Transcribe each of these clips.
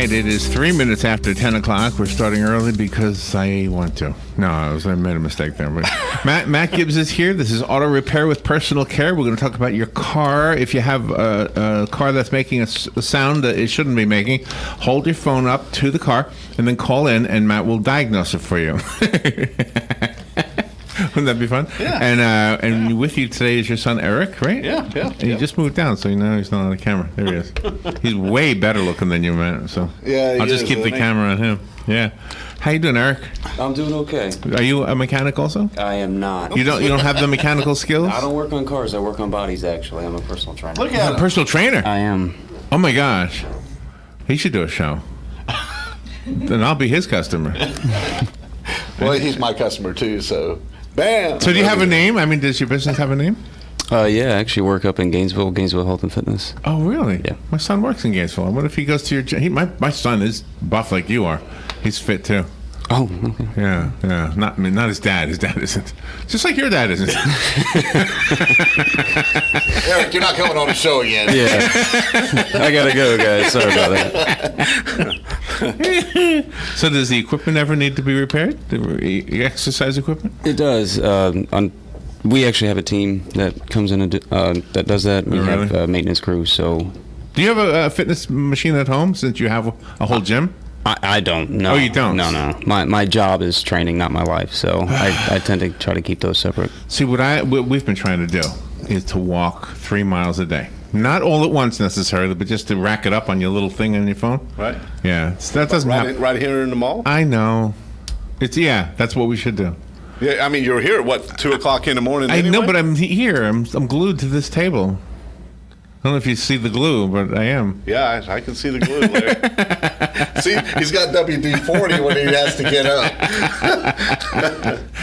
right, it is 3 minutes after 10 o'clock. We're starting early because I want to. No, I made a mistake there. But Matt Gibbs is here. This is Auto Repair with Personal Care. We're going to talk about your car. If you have a car that's making a sound that it shouldn't be making, hold your phone up to the car and then call in, and Matt will diagnose it for you. Wouldn't that be fun? Yeah. And with you today is your son Eric, right? Yeah. And he just moved down, so you know he's not on the camera. There he is. He's way better looking than you, Matt. So yeah, I'll just keep the camera on him. Yeah. How you doing, Eric? I'm doing okay. Are you a mechanic also? I am not. You don't have the mechanical skills? I don't work on cars. I work on bodies. Actually, I'm a personal trainer. Look at A personal trainer. I am. Oh my gosh, he should do a show. Then I'll be his customer. Well, he's my customer too, so bam. So do you have a name? I mean, does your business have a name? Yeah, I actually work up in Gainesville Health and Fitness. Oh, really? Yeah. My son works in Gainesville. What if he goes to your my son is buff like you are. He's fit too. Oh, okay. Yeah. Not his dad. His dad isn't. Just like your dad isn't. Eric, you're not coming on the show again. Yeah. I gotta go, guys. Sorry about that. So does the equipment ever need to be repaired? The exercise equipment? It does. We actually have a team that comes in and that does that. We really? have a maintenance crew. So, Do you have a fitness machine at home since you have a whole gym? I don't. No. Oh, you don't? No. My job is training, not my life. So I tend to try to keep those separate. See, what we've been trying to do is to walk 3 miles a day. Not all at once necessarily, but just to rack it up on your little thing on your phone. Right. Yeah. So that doesn't happen. Right here in the mall. I know. That's what we should do. Yeah, I mean you're here at 2:00 in the morning. I anyway? know, but I'm here. I'm glued to this table. I don't know if you see the glue, but I am. Yeah, I can see the glue, Larry. See, he's got WD-40 when he has to get up.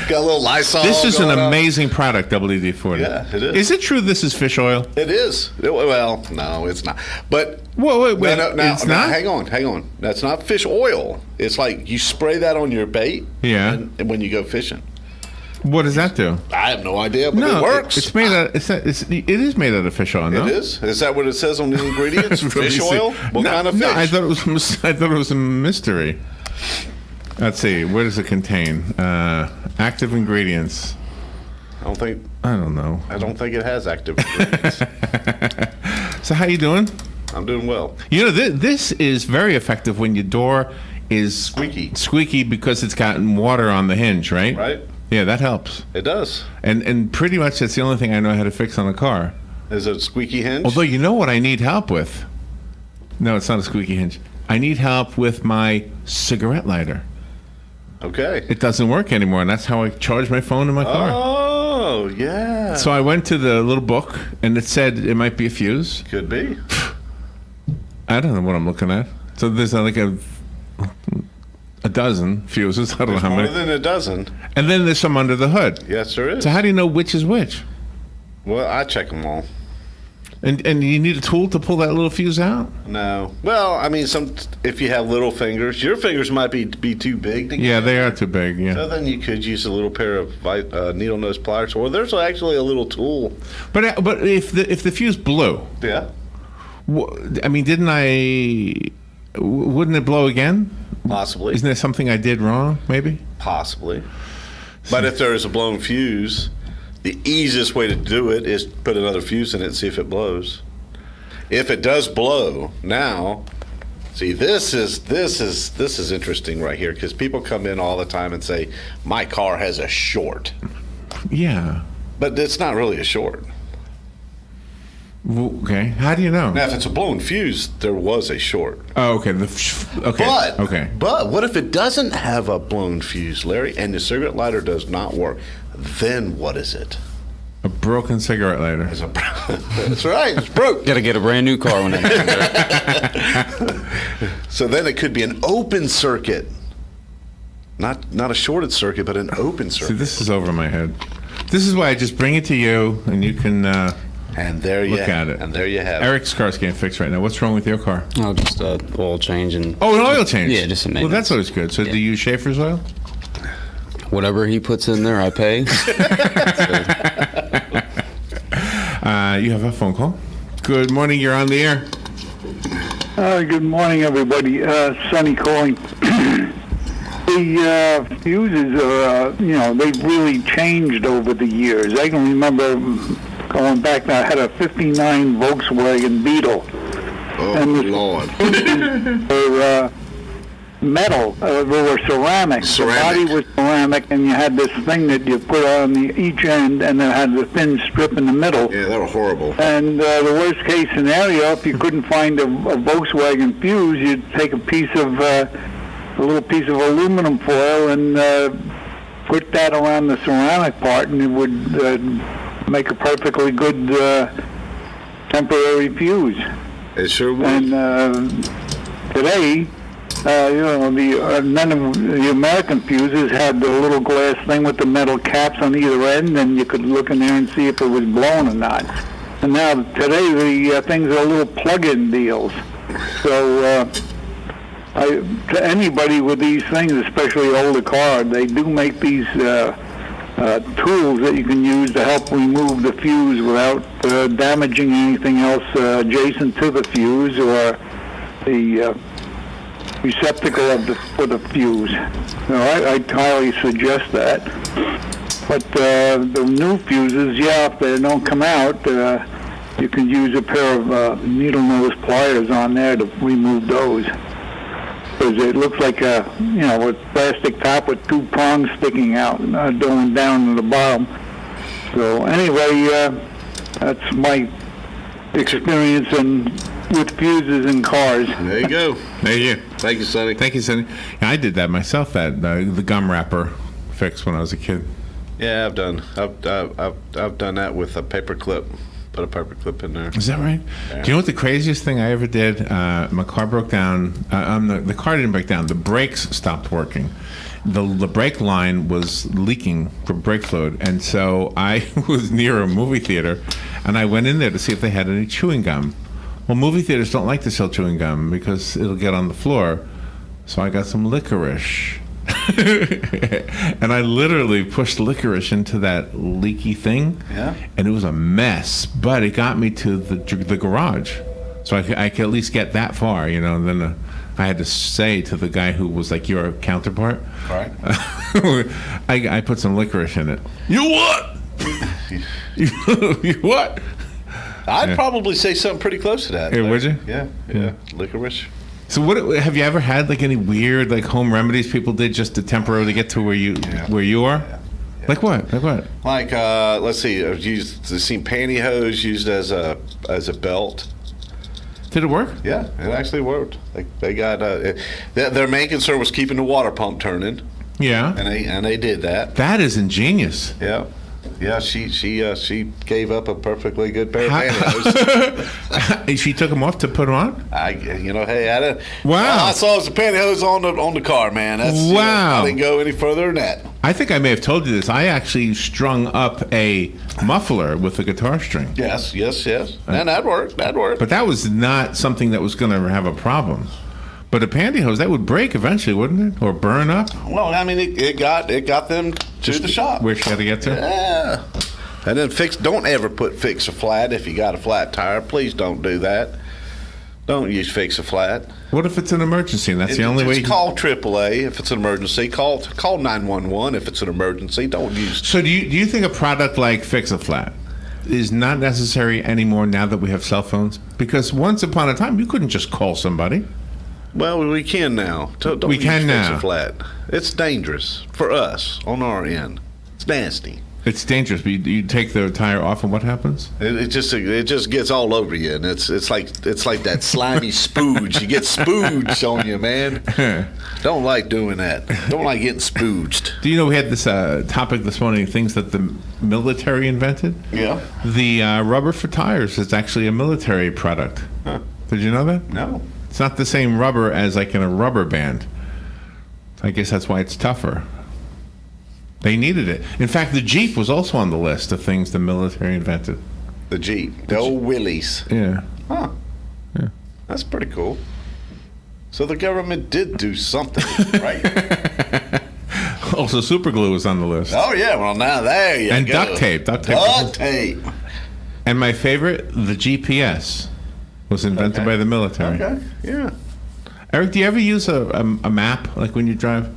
Got a little Lysol. This is an going on. amazing product, WD-40. Yeah, it is. Is it true this is fish oil? It is. Well, no, it's not. But Wait, no, it's not? hang on. That's not fish oil. It's like you spray that on your bait. Yeah. And when you go fishing. What does that do? I have no idea, but No, it works. it's made out. It is made out of fish oil. No, It is. Is that what it says on the ingredients? Let me Fish see. oil? What kind of fish? No, I thought it was a mystery. Let's see. What does it contain? Active ingredients. I don't know. don't think it has active ingredients. So how you doing? I'm doing well. You know, this is very effective when your door is Squeaky because it's gotten water on the hinge, right? Right? Yeah, that helps. It does. And pretty much that's the only thing I know how to fix on a car. Is it a squeaky hinge? Although you know what I need help with? No, it's not a squeaky hinge. I need help with my cigarette lighter. Okay. It doesn't work anymore, and that's how I charge my phone in my car. Oh, yeah. So I went to the little book, and it said it might be a fuse. Could be. I don't know what I'm looking at. So there's like a dozen fuses. I don't know how More many. than a dozen. And then there's some under the hood. Yes, there is. So how do you know which is which? Well, I check them all. And you need a tool to pull that little fuse out? No. Well, I mean, if you have little fingers, your fingers might be too big to get. Yeah, they are too big, yeah. So then you could use a little pair of needle nose pliers, or there's actually a little tool. But if the fuse blew, Yeah. I mean, wouldn't it blow again? Possibly. Isn't there something I did wrong, maybe? Possibly. But if there is a blown fuse, the easiest way to do it is put another fuse in it and see if it blows. If it does blow, now, see, this is interesting right here, because people come in all the time and say, my car has a short. Yeah. But it's not really a short. Okay. How do you know? Now, if it's a blown fuse, there was a short. Oh, okay. But what if it doesn't have a blown fuse, Larry, and the cigarette lighter does not work? Then what is it? A broken cigarette lighter. That's right. It's broke. Got to get a brand new car when that So then it could be an open circuit. Not a shorted circuit, but an open circuit. See, this is over my head. This is why I just bring it to you, and you can and there you look at it. And there you have it. Eric's car's getting fixed right now. What's wrong with your car? Oh, just oil change and. Oh, an oil change. Yeah, just a maintenance. Well, that's always good. So Yeah. do you use Schaefer's oil? Whatever he puts in there, I pay. You have a phone call. Good morning. You're on the air. Good morning, everybody. Sonny calling. The fuses are, they've really changed over the years. I can remember going back now, I had a 59 Volkswagen Beetle. Oh, and the Lord. were metal. They were ceramic. The body was ceramic, and you had this thing that you put on each end, and it had the thin strip in the middle. Yeah, they were horrible. And the worst case scenario, if you couldn't find a Volkswagen fuse, you'd take a little piece of aluminum foil and put that around the ceramic part, and it would make a perfectly good temporary fuse. It sure would. And today, none of the American fuses had the little glass thing with the metal caps on either end, and you could look in there and see if it was blown or not. And now today the things are little plug-in deals. So to anybody with these things, especially older cars, they do make these tools that you can use to help remove the fuse without damaging anything else adjacent to the fuse or the receptacle for the fuse. So I highly suggest that. But the new fuses, if they don't come out, you can use a pair of needle nose pliers on there to remove those. Because it looks like a plastic top with two prongs sticking out, going down to the bottom. So anyway, that's my experience with fuses in cars. There you go. There you go. Thank you, Sonny. Thank you, Sonny. Yeah, I did that myself. That the gum wrapper fix when I was a kid. Yeah, I've done that with a paper clip. Put a paper clip in there. Is that right? Yeah. Do you know what the craziest thing I ever did? My car broke down. The car didn't break down. The brakes stopped working. The brake line was leaking from brake fluid, and so I was near a movie theater, and I went in there to see if they had any chewing gum. Well, movie theaters don't like to sell chewing gum because it'll get on the floor. So I got some licorice. And I literally pushed licorice into that leaky thing. Yeah. And it was a mess, but it got me to the garage. So I could at least get that far, And then I had to say to the guy who was like your counterpart, Right. I put some licorice in it. You what? You what? I'd probably say something pretty close to that. Yeah, would you? Yeah. Licorice. So what have you ever had like any weird like home remedies people did just to temporarily get to where you are? Yeah. Like what? Like let's see, I've seen pantyhose used as a belt. Did it work? Yeah, it actually worked. They got their main concern was keeping the water pump turning. Yeah. And they did that. That is ingenious. Yeah. Yeah, she gave up a perfectly good pair of pantyhose. She took them off to put them on? I didn't. Wow. All I saw was the pantyhose on the car, man. That's, wow. I didn't go any further than that. I think I may have told you this. I actually strung up a muffler with a guitar string. Yes. And that worked. But that was not something that was going to have a problem. But a pantyhose, that would break eventually, wouldn't it? Or burn up? Well, I mean, it got them to the shop. Where she had to get to? Yeah. And then don't ever fix a flat if you got a flat tire. Please don't do that. Don't use fix a flat. What if it's an emergency and that's the only way you call AAA if it's an emergency. Call 911 if it's an emergency. Don't use. So do you think a product like Fix a Flat is not necessary anymore now that we have cell phones? Because once upon a time you couldn't just call somebody. Well, we can now. Don't we can use now. Fix a Flat. It's dangerous for us on our end. It's nasty. It's dangerous, but you take the tire off, and what happens? It just gets all over you, and it's like that slimy spooge. You get spooged on you, man. Don't like doing that. Don't like getting spooged. Do you know we had this topic this morning? Things that the military invented. Yeah. The rubber for tires is actually a military product. Huh. Did you know that? No. It's not the same rubber as like in a rubber band. I guess that's why it's tougher. They needed it. In fact, the Jeep was also on the list of things the military invented. The Jeep. The old Willys. Yeah. Huh. Yeah. That's pretty cool. So the government did do something, right? Also, super glue was on the list. Oh, yeah. Well, now there you and go. duct tape. Duct tape. And my favorite, the GPS. Was invented by the military. Okay. Yeah. Eric, do you ever use a map like when you drive?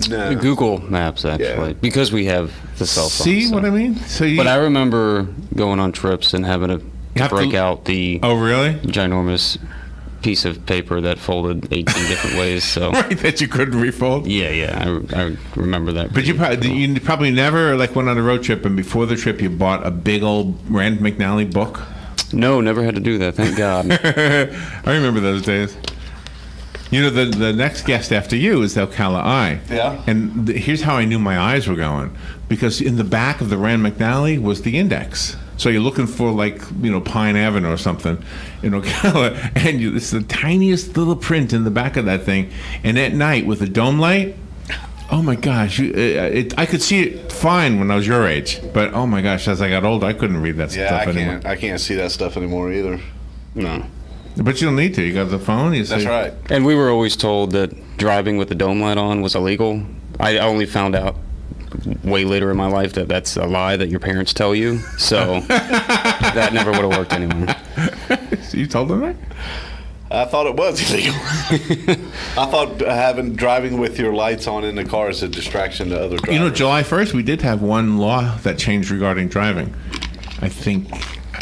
No. Google Maps, actually, Yeah. because we have the cell phone. See so. what I mean? So you. But I remember going on trips and having to have to- break out the Oh, really? ginormous piece of paper that folded 18 different ways. So Right, that you couldn't refold. yeah, I remember that. But you probably never like went on a road trip and before the trip you bought a big old Rand McNally book. No, never had to do that. Thank God. I remember those days. You know, the next guest after you is Ocala I. Yeah. And here's how I knew my eyes were going. Because in the back of the Rand McNally was the index. So you're looking for, like, you know, Pine Avenue or something in Ocala. And it's the tiniest little print in the back of that thing. And at night with a dome light, oh, my gosh. I could see it fine when I was your age. But, oh, my gosh, as I got older, I couldn't read that Yeah, stuff anymore. I can't see that stuff anymore either. No. But you don't need to. You got the phone. You That's say, right. And we were always told that driving with the dome light on was illegal. I only found out way later in my life that that's a lie that your parents tell you. So that never would have worked anymore. You told them that? I thought it was illegal. I thought driving with your lights on in the car is a distraction to other drivers. You know, July 1st, we did have one law that changed regarding driving. I think,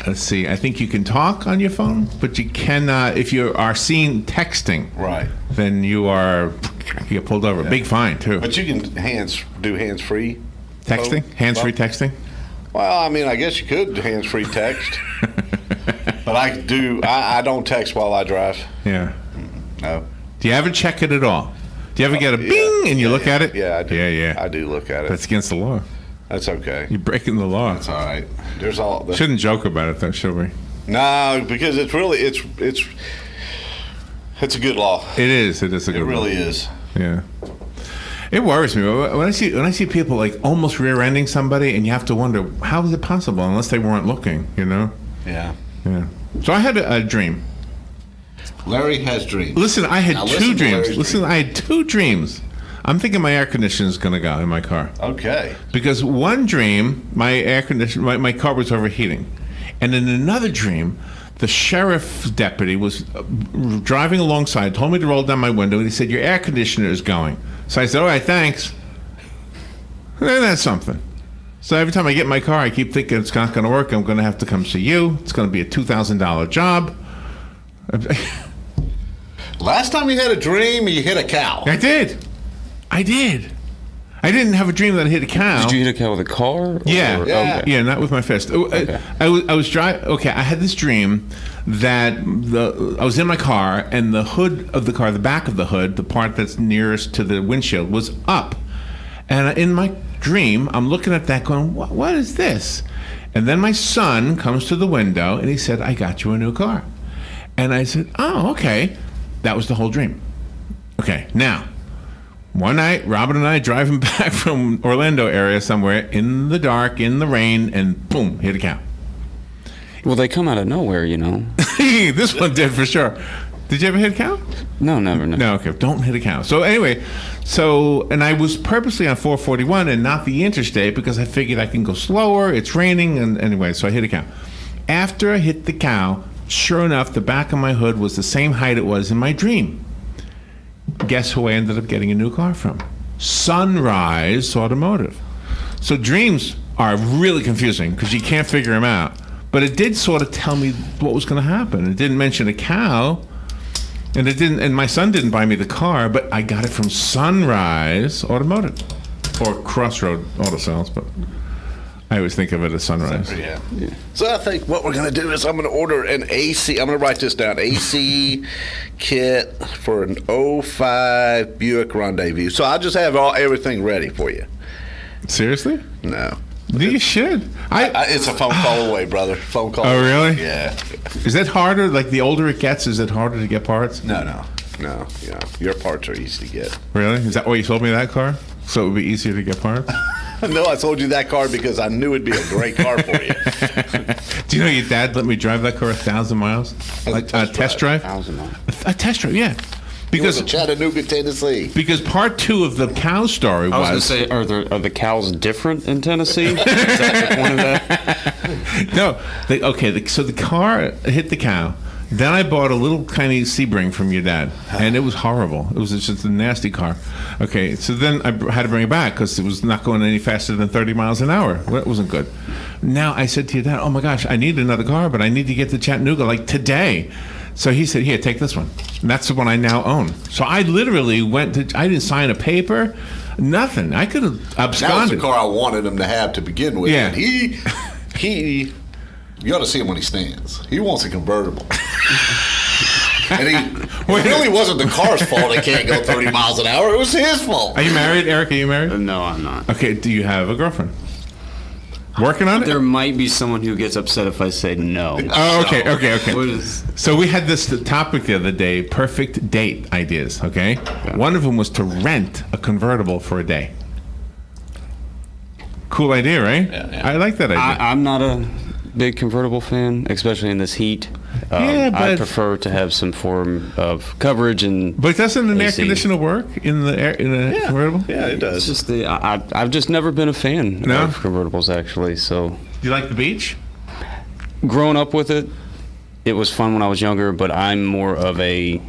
let's see, I think you can talk on your phone, but you cannot, if you are seen texting, Right. then you get pulled over. Big fine, too. But you can do hands-free. Texting? Hands-free texting? Well, I mean, I guess you could hands-free text. But I don't text while I drive. Yeah. No. Do you ever check it at all? Do you ever get a bing and you look at it? Yeah, I do. Yeah. I do look at it. That's against the law. That's okay. You're breaking the law. It's all right. Shouldn't joke about it, though, should we? No, because it's a good law. It is. It is a good It really law. is. Yeah. It worries me when I see people like almost rear-ending somebody, and you have to wonder how is it possible unless they weren't looking, you know? Yeah. Yeah. So I had a dream. Larry has dreams. Listen, I had Now two listen to dreams. Larry's Listen, dream. I had two dreams. I'm thinking my air conditioner is going to go in my car Okay. because one dream, my car was overheating, and in another dream, the sheriff deputy was driving alongside, told me to roll down my window, and he said, "Your air conditioner is going." So I said, "All right, thanks." And that's something. So every time I get in my car, I keep thinking it's not going to work. I'm going to have to come see you. It's going to be a $2,000 job. Last time you had a dream, you hit a cow. I did. I didn't have a dream that I hit a cow. Did you hit a cow with a car? or- Yeah, Yeah. Okay. yeah, not with my fist. Okay. I was driving. Okay, I had this dream that I was in my car and the hood of the car, the back of the hood, the part that's nearest to the windshield, was up. And in my dream, I'm looking at that, going, "What is this?" And then my son comes to the window and he said, "I got you a new car." And I said, "Oh, okay." That was the whole dream. Okay, now. One night, Robin and I driving back from Orlando area somewhere in the dark, in the rain, and boom, hit a cow. Well, they come out of nowhere, you know. This one did for sure. Did you ever hit a cow? No, never. No, okay. Don't hit a cow. So anyway, and I was purposely on 441 and not the interstate because I figured I can go slower. It's raining, and anyway, so I hit a cow. After I hit the cow, sure enough, the back of my hood was the same height it was in my dream. Guess who I ended up getting a new car from? Sunrise Automotive. So dreams are really confusing because you can't figure them out. But it did sort of tell me what was going to happen. It didn't mention a cow, and it didn't. And my son didn't buy me the car, but I got it from Sunrise Automotive, or Crossroad Auto Sales. But I always think of it as Sunrise. Yeah. So I think what we're going to do is I'm going to order an AC. I'm going to write this down. AC kit for an '05 Buick Rendezvous. So I just have everything ready for you. Seriously? No. You should. It's a phone call away, brother. Phone call. Oh, away. really? Yeah. Is that harder? Like the older it gets, is it harder to get parts? No. Yeah. Your parts are easy to get. Really? Is that why you sold me that car? So it would be easier to get parts? No, I sold you that car because I knew it'd be a great car for you. Do you know your dad let me drive that car 1,000 miles? Like a test drive? 1,000 miles. A test drive, yeah. He was Because in Chattanooga, Tennessee. because part two of the cow story I was going to was say, are the cows different in Tennessee? Is that the point of that? no. So the car hit the cow. Then I bought a little tiny Sebring from your dad, and it was horrible. It was just a nasty car. Okay, so then I had to bring it back because it was not going any faster than 30 miles an hour. Well, it wasn't good. Now I said to your dad, oh my gosh, I need another car, but I need to get to Chattanooga like today. So he said, here, take this one. And that's the one I now own. So I literally went to, I didn't sign a paper, nothing. I could have That was absconded. the car I wanted him to have to begin with. Yeah. And he, you ought to see him when he stands. He wants a convertible. And it really wasn't the car's fault it can't go 30 miles an hour. It was his fault. Are you married, Eric? Are you married? No, I'm not. Okay, do you have a girlfriend? Working on it? There might be someone who gets upset if I say no. Oh, okay. What is? So we had this topic the other day, perfect date ideas, okay? One of them was to rent a convertible for a day. Cool idea, right? Yeah. I like that idea. I'm not a big convertible fan, especially in this heat. Yeah, but- I prefer to have some form of coverage and. But doesn't an air AC. conditioner work in a convertible? Yeah, it It's does. just I've just never been a fan No? of convertibles, actually. So, Do you like the beach? growing up with it, it was fun when I was younger. But I'm more of a,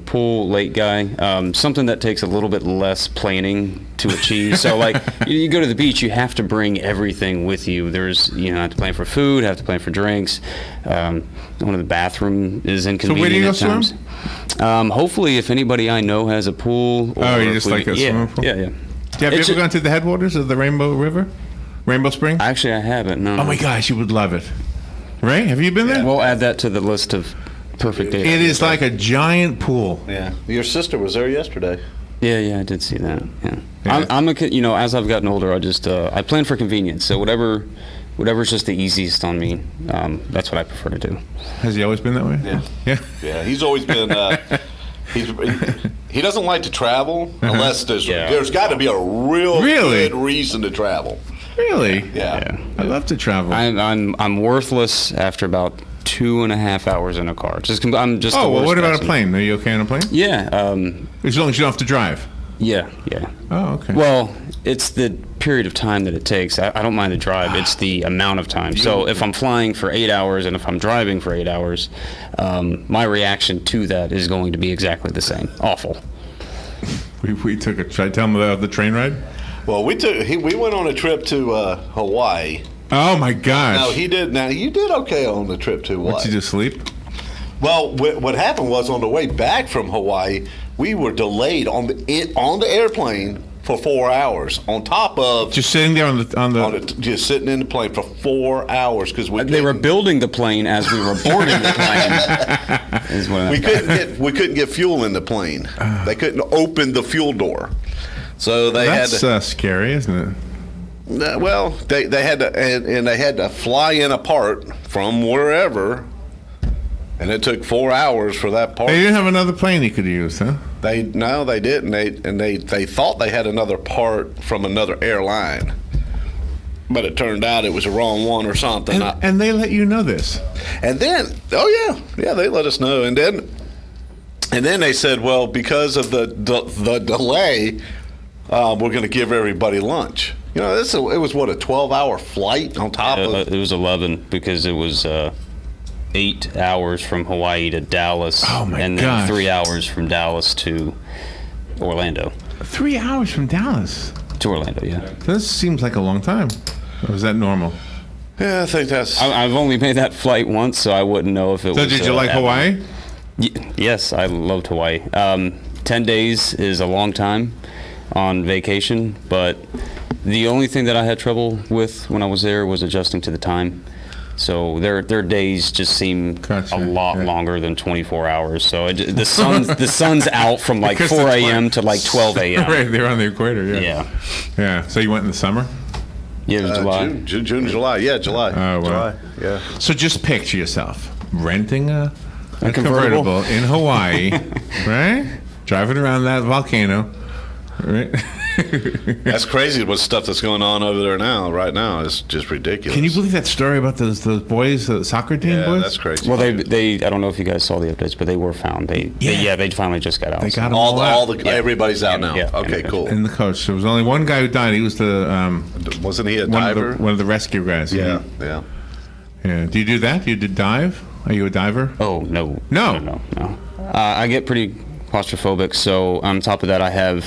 pool lake guy. Something that takes a little bit less planning to achieve. So, like, you go to the beach, you have to bring everything with you. There's, have to plan for food, have to plan for drinks. One of the bathroom is inconvenient where do you go at times. Hopefully, if anybody I know has a pool. Oh, you if just we- like a swimming pool? Yeah. Have you It's ever gone to the headwaters of the Rainbow River? Rainbow Spring? Actually, I haven't. No. Oh my gosh, you would love it. Right? Have you been there? We'll add that to the list of perfect dates. It is like a giant pool. Yeah. Your sister was there yesterday. Yeah, I did see that. Yeah. Yeah. I'm a kid. As I've gotten older, I plan for convenience. So whatever's just the easiest on me, that's what I prefer to do. Has he always been that way? Yeah. Yeah. Yeah, he's always been. He doesn't like to travel unless there's got to be a Really? good reason to travel. Really? Yeah. I love to travel. I'm worthless after about 2.5 hours in a car. I'm just. Oh, the well, worst what about person. a plane? Are you okay on a plane? Yeah. As long as you don't have to drive. Yeah. Oh, okay. Well, it's the period of time that it takes. I don't mind the drive. It's the amount of time. So if I'm flying for 8 hours and if I'm driving for 8 hours, my reaction to that is going to be exactly the same. Awful. we took a. Should I tell him about the train ride? Well, we went on a trip to Hawaii. Oh my gosh! Now he did. Now you did okay on the trip to Hawaii. What, you just sleep? Well, what happened was on the way back from Hawaii, we were delayed on the airplane for 4 hours. On top of Just sitting there on the. just sitting in the plane for 4 hours because They were building the plane as we were boarding the plane. is what we couldn't get fuel in the plane. They couldn't open the fuel door, so they That's had to. scary, isn't it? Well, they had to, and they had to fly in a part from wherever, and it took 4 hours for that part. They didn't have another plane you could use, huh? They didn't. They thought they had another part from another airline, but it turned out it was the wrong one or something. And they let you know this. And then, they let us know, and then they said, well, because of the delay, we're going to give everybody lunch. It was what, a 12-hour flight on top of. It was 11 because it was 8 hours from Hawaii to Dallas, Oh, my and gosh. then 3 hours from Dallas to Orlando. 3 hours from Dallas. To Orlando, yeah. This seems like a long time. Or is that normal? Yeah, I think that's. I've only made that flight once, so I wouldn't know if it So was. did you like Hawaii? Yes, I loved Hawaii. 10 days is a long time on vacation, but the only thing that I had trouble with when I was there was adjusting to the time. So their days just seem Gotcha, a lot yeah. longer than 24 hours. So the sun's out from like Because 4 it's a.m. to like 12 a.m. Right, they're on the equator, yeah. Yeah. Yeah. So you went in the summer? Yeah, it was July. June, July. Yeah, July. Oh, wow. July. Yeah. So just picture yourself renting a convertible? convertible in Hawaii, right? Driving around that volcano, right? That's crazy. What stuff that's going on over there now? Right now is just ridiculous. Can you believe that story about those boys, the soccer team Yeah, boys? that's crazy. Well, they I don't know if you guys saw the updates, but they were found. They finally just got out. They so- got 'em all out. Everybody's out now. Yeah. Okay, cool. And the coach. There was only one guy who died. He was the Wasn't he a one diver? of the rescue guys. Yeah, yeah. Yeah. Do you do that? You did dive? Are you a diver? Oh, no. No. No. I get pretty claustrophobic, so on top of that, I have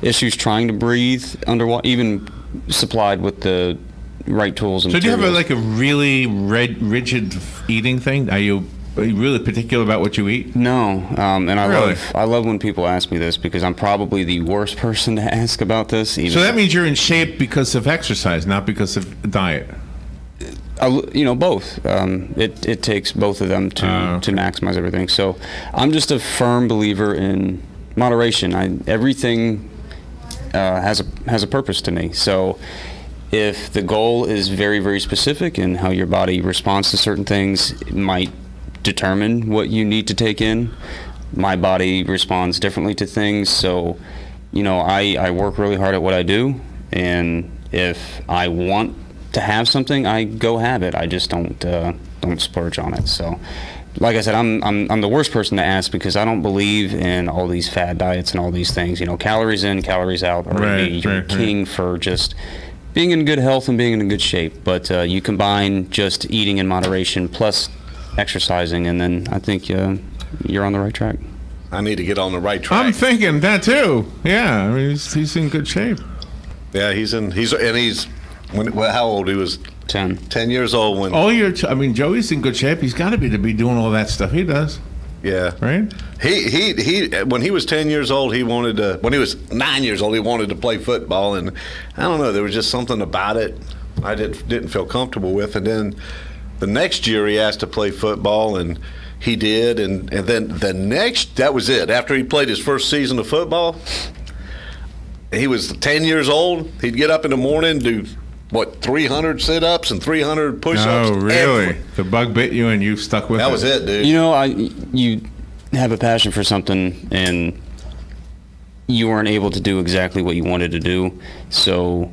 issues trying to breathe underwater, even supplied with the right tools and So do you have materials. a really rigid eating thing? Are you really particular about what you eat? No, and Really? I love when people ask me this because I'm probably the worst person to ask about this. Even So that means you're in shape because of exercise, not because of diet. Both. It takes both of them to Okay. maximize everything. So I'm just a firm believer in moderation. Everything has a purpose to me. So if the goal is very, very specific and how your body responds to certain things, it might determine what you need to take in. My body responds differently to things. So, I work really hard at what I do. And if I want to have something, I go have it. I just don't splurge on it. So, like I said, I'm the worst person to ask because I don't believe in all these fad diets and all these things. Calories in, calories out. Or you're king for just being in good health and being in good shape. But you combine just eating in moderation plus exercising, and then I think you're on the right track. I need to get on the right track. I'm thinking that too. Yeah, I mean, he's in good shape. Yeah, he's how old? He was 10. 10 years old when. Joey's in good shape. He's got to be doing all that stuff he does, Yeah. right? He when he was 10 years old, when he was 9 years old, he wanted to play football, and I don't know, there was just something about it I didn't feel comfortable with. And then the next year he asked to play football, and he did, and then that was it. After he played his first season of football, he was 10 years old. He'd get up in the morning, do 300 sit-ups and 300 push-ups. Oh, really? The bug bit you, and you stuck with it. That was it, dude. You have a passion for something, and you weren't able to do exactly what you wanted to do. So,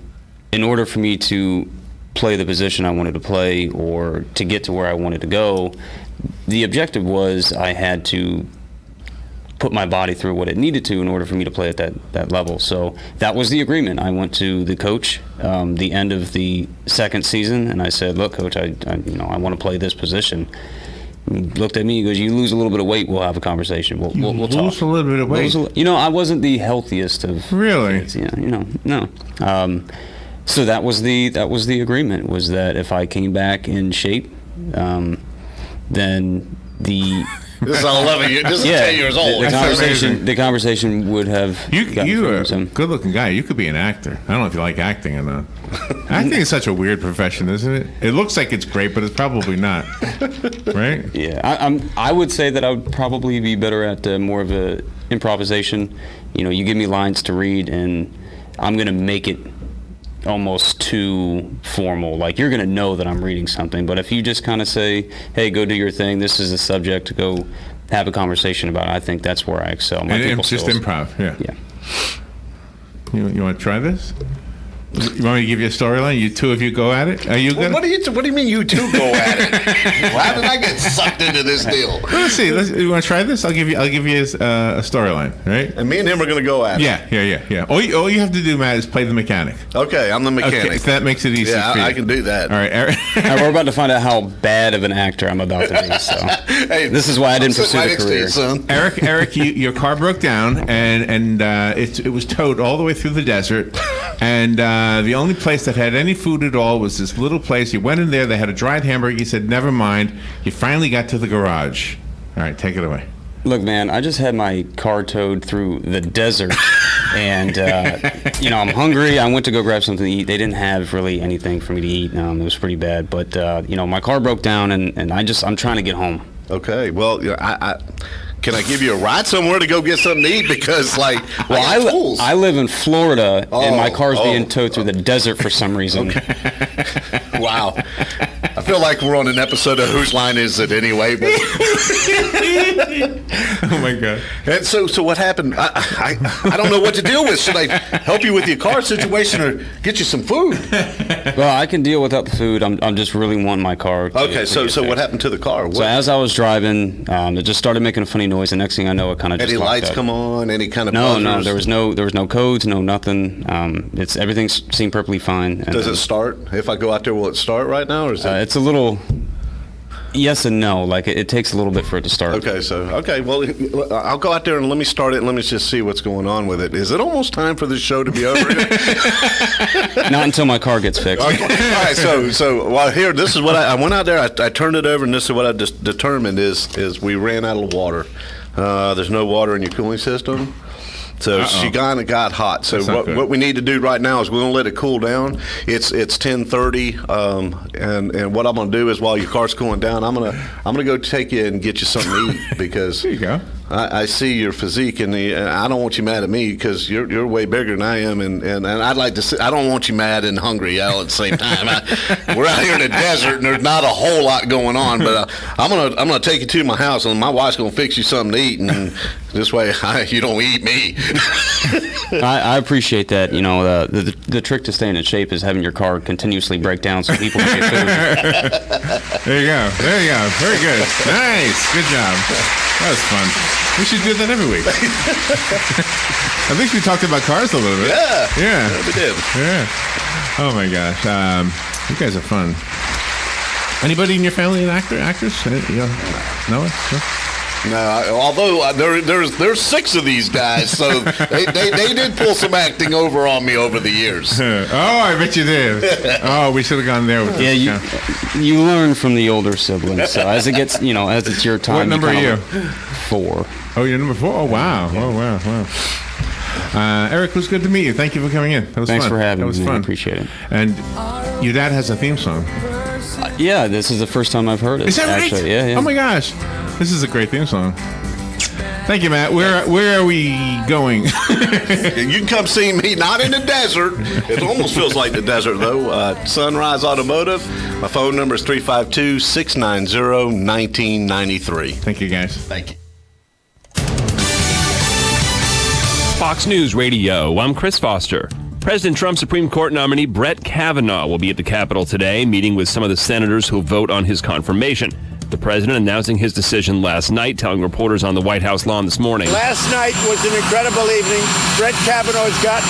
in order for me to play the position I wanted to play or to get to where I wanted to go, the objective was I had to put my body through what it needed to in order for me to play at that level. So that was the agreement. I went to the coach the end of the second season, and I said, "Look, coach, I want to play this position." He looked at me. He goes, "You lose a little bit of weight, we'll have a conversation. We'll talk." Lose a little bit of weight. I wasn't the healthiest of Really? kids, no. So that was the agreement, was that if I came back in shape, then the This is 11 years. This is 10 years old. The conversation would have. You're a good-looking guy. You could be an actor. I don't know if you like acting or not. Acting is such a weird profession, isn't it? It looks like it's great, but it's probably not. Right? Yeah, I would say that I would probably be better at more of a improvisation. You give me lines to read, and I'm going to make it almost too formal. Like, you're going to know that I'm reading something. But if you just kind of say, "Hey, go do your thing. This is the subject. Go have a conversation about it," I think that's where I excel. And it's just improv. Yeah. You want to try this? You want me to give you a storyline? You two of you go at it? Are you gonna? What do you mean you two go at it? How did I get sucked into this deal? Let's see. You want to try this? I'll give you a storyline, right? And me and him are going to go at it. Yeah. All you have to do, Matt, is play the mechanic. Okay, I'm the mechanic. Okay, if that makes it easy Yeah, for you. I can do that. All right, Eric. We're about to find out how bad of an actor I'm about to be. So Hey, this is why I didn't I'm pursue sitting the right next to career. you, son. Eric, your car broke down, and it was towed all the way through the desert, and the only place that had any food at all was this little place. You went in there, they had a dried hamburger. You said, "Never mind." You finally got to the garage. All right, take it away. Look, man, I just had my car towed through the desert, and I'm hungry. I went to go grab something to eat. They didn't have really anything for me to eat. It was pretty bad. But my car broke down, and I'm trying to get home. Okay, well, can I give you a ride somewhere to go get something to eat? Because, I got tools. I live in Florida, and my car's being oh. towed through the desert for some reason. Wow. I feel like we're on an episode of Whose Line Is It Anyway? But Oh my God! and so what happened? I don't know what to deal with. Should I help you with your car situation or get you some food? Well, I can deal without the food. I'm just really wanting my car. Okay, so what happened to the car? So as I was driving, it just started making a funny noise. The next thing I know, it kind of just Any locked lights up. come on? Any kind of No, buzzers? there was no codes, no nothing. Everything seemed perfectly fine. And Does it start? If I go out there, will it start right now, or is it? It's a little. Yes and no. Like it takes a little bit for it to start. Okay, well, I'll go out there and let me start it and let me just see what's going on with it. Is it almost time for this show to be over? Not until my car gets fixed. Okay. All right, so well, here, this is what I went out there, I turned it over, and this is what I just determined is we ran out of water. There's no water in your cooling system. So she kind of got hot. So what we need to do right now is we're going to let it cool down. It's 10:30, and what I'm going to do is while your car's cooling down, I'm gonna go take you and get you something to eat because there you go. I see your physique, and I don't want you mad at me because you're way bigger than I am, and I'd like to. I don't want you mad and hungry all at the same time. We're out here in the desert, and there's not a whole lot going on. But I'm gonna take you to my house, and my wife's gonna fix you something to eat, and this way you don't eat me. I appreciate that. You know, the trick to staying in shape is having your car continuously break down so people can get food. There you go. Very good. Nice. Good job. That was fun. We should do that every week. At least we talked about cars a little bit. Yeah, we did. Yeah. Oh my gosh. You guys are fun. Anybody in your family an actress? No? No, although there's 6 of these guys, so they did pull some acting over on me over the years. I bet you did. Oh, we should have gone there with this. Yeah, you learn from the older siblings. So as it gets, as it's your time. What number are you? 4. Oh, you're number 4. Oh, wow. Oh, wow. Eric, it was good to meet you. Thank you for coming in. That was Thanks fun. for having me. That was fun. I appreciate it. And your dad has a theme song. Yeah, this is the first time I've heard it. Is that right? Actually. Yeah. Oh my gosh, this is a great theme song. Thank you, Matt. Where are we going? You can come see me, not in the desert. It almost feels like the desert, though. Sunrise Automotive. My phone number is 352-690-1993. Thank you, guys. Thank you. Fox News Radio, I'm Chris Foster. President Trump's Supreme Court nominee Brett Kavanaugh will be at the Capitol today, meeting with some of the senators who vote on his confirmation. The president announcing his decision last night, telling reporters on the White House lawn this morning. Last night was an incredible evening. Brett Kavanaugh has gotten